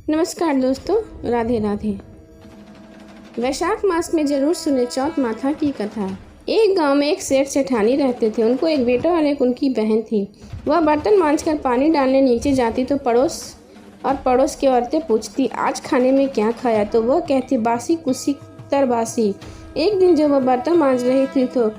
नमस्कार दोस्तों, राधे राधे। वैशाख मास में जरूर सुने चौथ माथा की कथा। एक गांव में एक सेठ सेठानी रहते थे। उनको एक बेटा और एक उनकी बहन थी। वह बर्तन मांजकर पानी डालने नीचे जाती तो पड़ोस की औरतें पूछती, आज खाने में क्या खाया? तो वह कहती, बासी कुसी तरबासी। एक दिन जब वह बर्तन मांज रही थी तो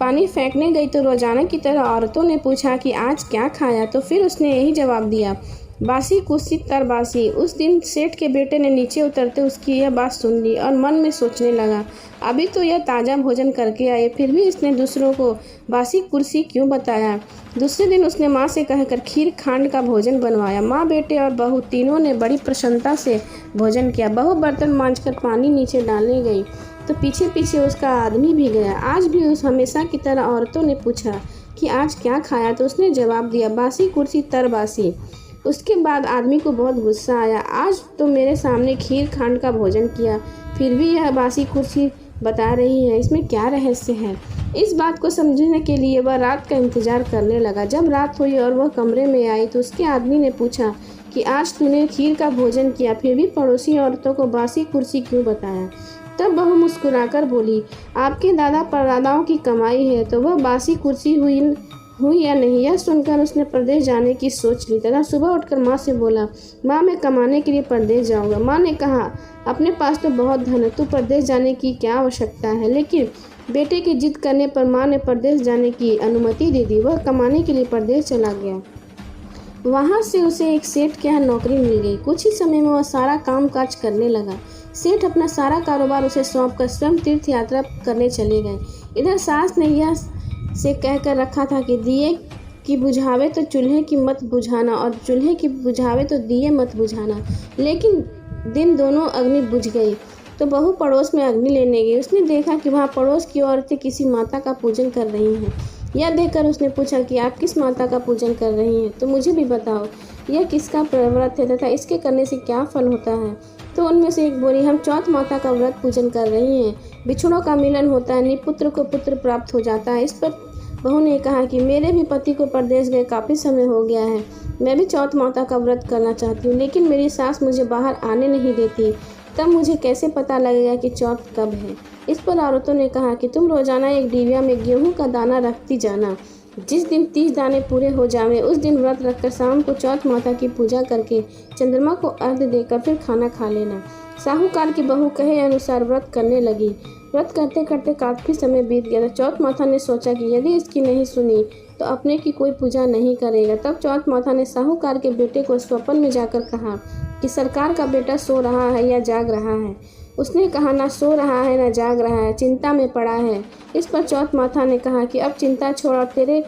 पानी फेंकने गई तो रोजाना की तरह औरतों ने पूछा कि आज क्या खाया? तो फिर उसने यही जवाब दिया, बासी कुसी तरबासी। उस दिन सेठ के बेटे ने नीचे उतरते उसकी यह बात सुन ली और मन में सोचने लगा, अभी तो यह ताज़ा भोजन करके आए, फिर भी इसने दूसरों को बासी कुर्सी क्यों बताया। दूसरे दिन उसने माँ से कहकर खीर खांड का भोजन बनवाया। माँ, बेटे और बहू तीनों ने बड़ी प्रसन्नता से भोजन किया। बहू बर्तन मांजकर पानी नीचे डालने गई तो पीछे पीछे उसका आदमी भी गया। आज भी उस हमेशा की तरह औरतों ने पूछा कि आज क्या खाया? तो उसने जवाब दिया, बासी कुर्सी तरबासी। उसके बाद आदमी को बहुत गुस्सा आया, आज तो मेरे सामने खीर खांड का भोजन किया, फिर भी यह बासी कुर्सी बता रही है, इसमें क्या रहस्य है? इस बात को समझने के लिए वह रात का इंतजार करने लगा। जब रात हुई और वह कमरे में आई तो उसके आदमी ने पूछा कि आज तूने खीर का भोजन किया, फिर भी पड़ोसी औरतों को बासी कुर्सी क्यों बताया? तब बहू मुस्कुराकर बोली, आपके दादा परदादाओं की कमाई है, तो वह बासी कुर्सी हुई या नहीं। यह सुनकर उसने परदेश जाने की सोच ली तथा सुबह उठकर माँ से बोला, माँ, मैं कमाने के लिए परदेश जाऊंगा। माँ ने कहा, अपने पास तो बहुत धन है, तू परदेश जाने की क्या आवश्यकता है? लेकिन बेटे की जिद करने पर माँ ने परदेश जाने की अनुमति दे दी। वह कमाने के लिए परदेश चला गया। वहाँ से उसे एक सेठ के यहाँ नौकरी मिल गई। कुछ ही समय में वह सारा काम काज करने लगा। सेठ अपना सारा कारोबार उसे सौंपकर स्वयं तीर्थ यात्रा करने चले गए। इधर सास ने यह से कहकर रखा था कि दिए की बुझावे तो चूल्हे की मत बुझाना और चूल्हे की बुझावे तो दिए मत बुझाना। लेकिन दिन दोनों अग्नि बुझ गई तो बहू पड़ोस में अग्नि लेने गई। उसने देखा कि वहाँ पड़ोस की औरतें किसी माता का पूजन कर रही हैं। यह देखकर उसने पूछा कि आप किस माता का पूजन कर रही हैं? तो मुझे भी बताओ, यह किसका व्रत है तथा इसके करने से क्या फल होता है? तो उनमें से एक बोली, हम चौथ माता का व्रत पूजन कर रही हैं। बिछड़ों का मिलन होता है, निपुत्र को पुत्र प्राप्त हो जाता है। इस पर बहू ने कहा कि मेरे भी पति को परदेश गए काफ़ी समय हो गया है, मैं भी चौथ माता का व्रत करना चाहती हूँ, लेकिन मेरी सास मुझे बाहर आने नहीं देती। तब मुझे कैसे पता लगेगा कि चौथ कब है? इस पर औरतों ने कहा कि तुम रोजाना एक डिबिया में गेहूं का दाना रखती जाना। जिस दिन 30 दाने पूरे हो जावे उस दिन व्रत रखकर शाम को चौथ माता की पूजा करके चंद्रमा को अर्घ्य देकर फिर खाना खा लेना। साहूकार की बहू कहे अनुसार व्रत करने लगी। व्रत करते करते काफी समय बीत गया। चौथ माता ने सोचा कि यदि इसकी नहीं सुनी तो अपने की कोई पूजा नहीं करेगा। तब चौथ माता ने साहूकार के बेटे को स्वप्न में जाकर कहा कि सरकार का बेटा सो रहा है या जाग रहा है। उसने कहा, ना सो रहा है ना जाग रहा है, चिंता में पड़ा है। इस पर चौथ माता ने कहा कि अब चिंता छोड़ और तेरे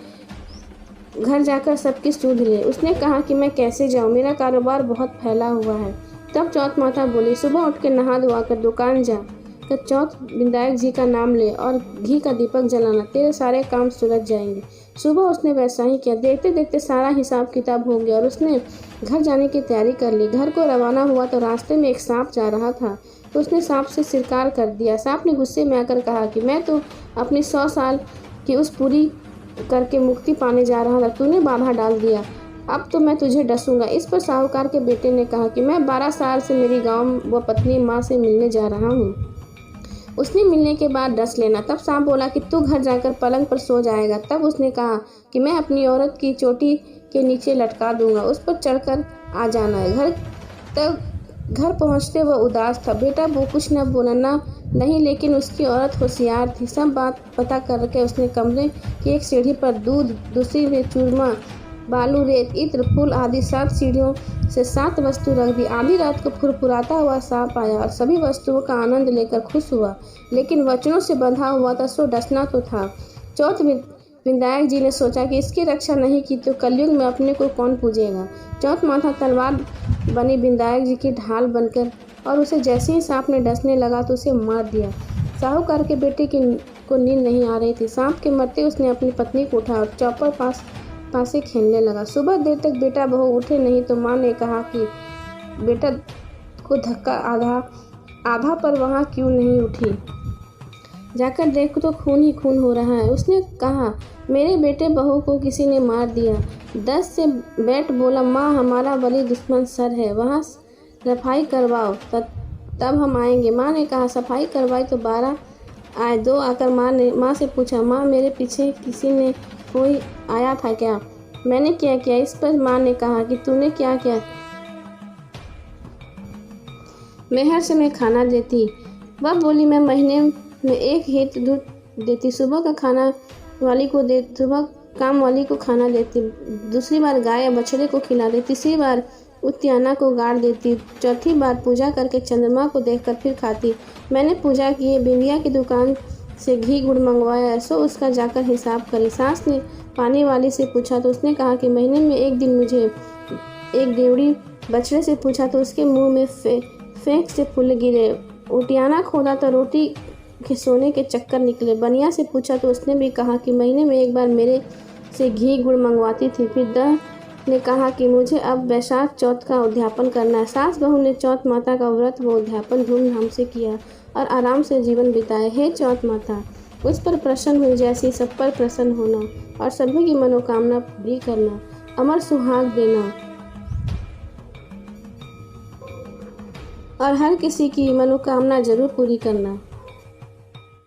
घर जाकर सबकी सुध ले। उसने कहा कि मैं कैसे जाऊं, मेरा कारोबार बहुत फैला हुआ है। तब चौथ माता बोली, सुबह उठ के नहा धोआ कर दुकान जा कर चौथ विनायक जी का नाम ले और घी का दीपक जलाना, तेरे सारे काम सुलझ जाएंगे। सुबह उसने वैसा ही किया। देखते देखते सारा हिसाब किताब हो गया और उसने घर जाने की तैयारी कर ली। घर को रवाना हुआ तो रास्ते में एक सांप जा रहा था तो उसने सांप से शिकार कर दिया। सांप ने गुस्से में आकर कहा कि मैं तो अपनी 100 साल की उस पूरी करके मुक्ति पाने जा रहा था, तूने बाधा डाल दिया, अब तो मैं तुझे डसूंगा। इस पर साहूकार के बेटे ने कहा कि मैं 12 साल से मेरी गांव व पत्नी माँ से मिलने जा रहा हूँ, उसने मिलने के बाद डस लेना। तब सांप बोला कि तू घर जाकर पलंग पर सो जाएगा। तब उसने कहा कि मैं अपनी औरत की चोटी के नीचे लटका दूंगा, उस पर चढ़कर आ जाना है। घर पहुंचते वह उदास था। बेटा वो कुछ न बोला ना नहीं, लेकिन उसकी औरत होशियार थी। सब बात पता करके उसने कमरे की एक सीढ़ी पर दूध, दूसरी में चूरमा, बालू, रेत, इत्र, फूल आदि 7 सीढ़ियों से 7 वस्तु रख दी। आधी रात को फुरफुराता हुआ सांप आया और सभी वस्तुओं का आनंद लेकर खुश हुआ, लेकिन वचनों से बंधा हुआ था, सो डसना तो था। चौथ विनायक जी ने सोचा कि इसकी रक्षा नहीं की तो कलयुग में अपने को कौन पूजेगा। चौथ माथा तलवार बनी विनायक जी की ढाल बनकर और उसे जैसे ही सांप ने डसने लगा तो उसे मार दिया। साहूकार के बेटे को नींद नहीं आ रही थी। सांप के मरते उसने अपनी पत्नी को उठाया और चौपर पासे खेलने लगा। सुबह देर तक बेटा बहू उठे नहीं तो माँ ने कहा कि बेटा को धक्का आधा पर वहाँ क्यों नहीं उठी। जाकर देखो तो खून ही खून हो रहा है। उसने कहा, मेरे बेटे बहू को किसी ने मार दिया। 10 से बैठ बोला, माँ हमारा बड़ी दुश्मन सर है, वहाँ सफाई करवाओ तब हम आएंगे। माँ ने कहा, सफाई करवाई तो 12 आए। 2 आकर माँ से पूछा, माँ मेरे पीछे किसी ने कोई आया था क्या? मैंने क्या किया? इस पर माँ ने कहा कि तूने क्या किया? मैं हर समय खाना देती। वह बोली, मैं महीने में 1 हित दूध देती। सुबह काम वाली को खाना देती। दूसरी बार गाय या बछड़े को खिला देती। तीसरी बार उद्याना को गाड़ देती। चौथी बार पूजा करके चंद्रमा को देखकर फिर खाती। मैंने पूजा किए, बिंदिया की दुकान से घी गुड़ मंगवाया, सो उसका जाकर हिसाब करी। सास ने पानी वाली से पूछा तो उसने कहा कि महीने में 1 दिन मुझे। एक देवड़ी बछड़े से पूछा तो उसके मुंह में फेंक से फूल गिरे। उटियाना खोदा तो रोटी के सोने के चक्कर निकले। बनिया से पूछा तो उसने भी कहा कि महीने में 1 बार मेरे से घी गुड़ मंगवाती थी। फिर दह ने कहा कि मुझे अब वैशाख चौथ का उद्यापन करना है। सास बहू ने चौथ माता का व्रत व उद्यापन धूमधाम से किया और आराम से जीवन बिताए। हे चौथ माता, उस पर प्रसन्न हुई जैसी सब पर प्रसन्न होना और सभी की मनोकामना पूरी करना, अमर सुहाग देना और हर किसी की मनोकामना जरूर पूरी करना।